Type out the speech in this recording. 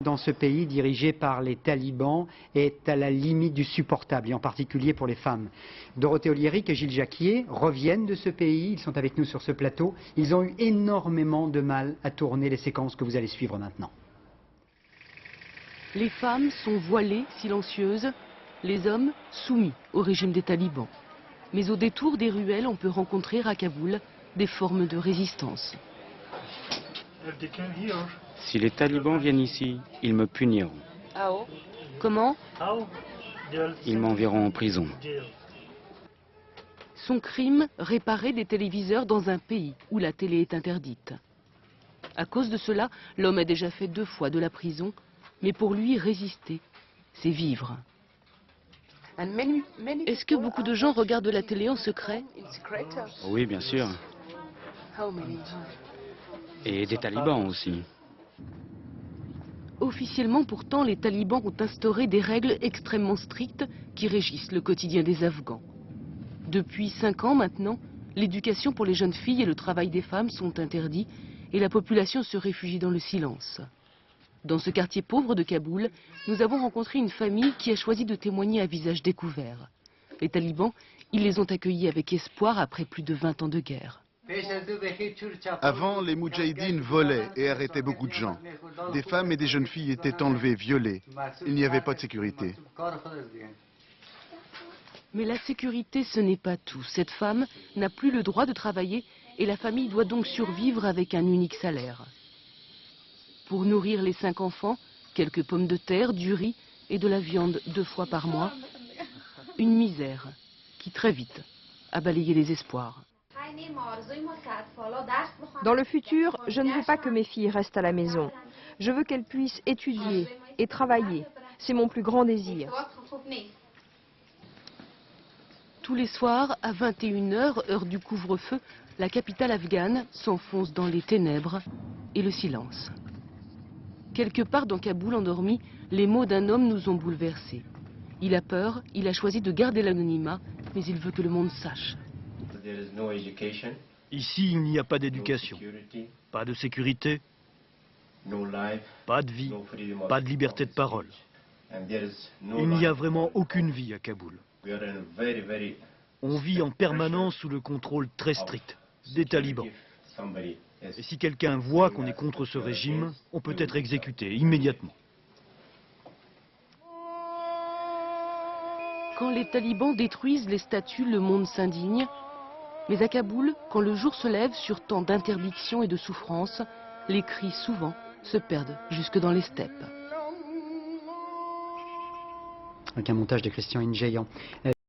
dans ce pays dirigé par les talibans est à la limite du supportable, et en particulier pour les femmes. Dorothée Oliéric et Gilles Jacquier reviennent de ce pays, ils sont avec nous sur ce plateau. Ils ont eu énormément de mal à tourner les séquences que vous allez suivre maintenant. Les femmes sont voilées, silencieuses, les hommes soumis au régime des talibans. Mais au détour des ruelles, on peut rencontrer à Kaboul des formes de résistance. Si les talibans viennent ici, ils me puniront. Comment? Ils m'enverront en prison. Son crime, réparer des téléviseurs dans un pays où la télé est interdite. À cause de cela, l'homme a déjà fait 2 fois de la prison, mais pour lui, résister, c'est vivre. Est-ce que beaucoup de gens regardent la télé en secret? Oui, bien sûr. Et des talibans aussi. Officiellement, pourtant, les talibans ont instauré des règles extrêmement strictes qui régissent le quotidien des Afghans. Depuis 5 ans maintenant, l'éducation pour les jeunes filles et le travail des femmes sont interdits et la population se réfugie dans le silence. Dans ce quartier pauvre de Kaboul, nous avons rencontré une famille qui a choisi de témoigner à visage découvert. Les talibans, ils les ont accueillis avec espoir après plus de 20 ans de guerre. Avant, les moudjahidines volaient et arrêtaient beaucoup de gens. Des femmes et des jeunes filles étaient enlevées, violées. Il n'y avait pas de sécurité. Mais la sécurité, ce n'est pas tout. Cette femme n'a plus le droit de travailler et la famille doit donc survivre avec un unique salaire. Pour nourrir les 5 enfants, quelques pommes de terre, du riz et de la viande 2 fois par mois. Une misère qui très vite a balayé les espoirs. Dans le futur, je ne veux pas que mes filles restent à la maison. Je veux qu'elles puissent étudier et travailler. C'est mon plus grand désir. Tous les soirs, à 21h, heure du couvre-feu, la capitale afghane s'enfonce dans les ténèbres et le silence. Quelque part dans Kaboul endormi, les mots d'un homme nous ont bouleversés. Il a peur, il a choisi de garder l'anonymat, mais il veut que le monde sache. Ici, il n'y a pas d'éducation, pas de sécurité, pas de vie, pas de liberté de parole. Il n'y a vraiment aucune vie à Kaboul. On vit en permanence sous le contrôle très strict des talibans. Et si quelqu'un voit qu'on est contre ce régime, on peut être exécuté immédiatement. Quand les talibans détruisent les statues, le monde s'indigne. Mais à Kaboul, quand le jour se lève sur tant d'interdictions et de souffrances, les cris souvent se perdent jusque dans les steppes. Avec un montage de Christian Ingeyan.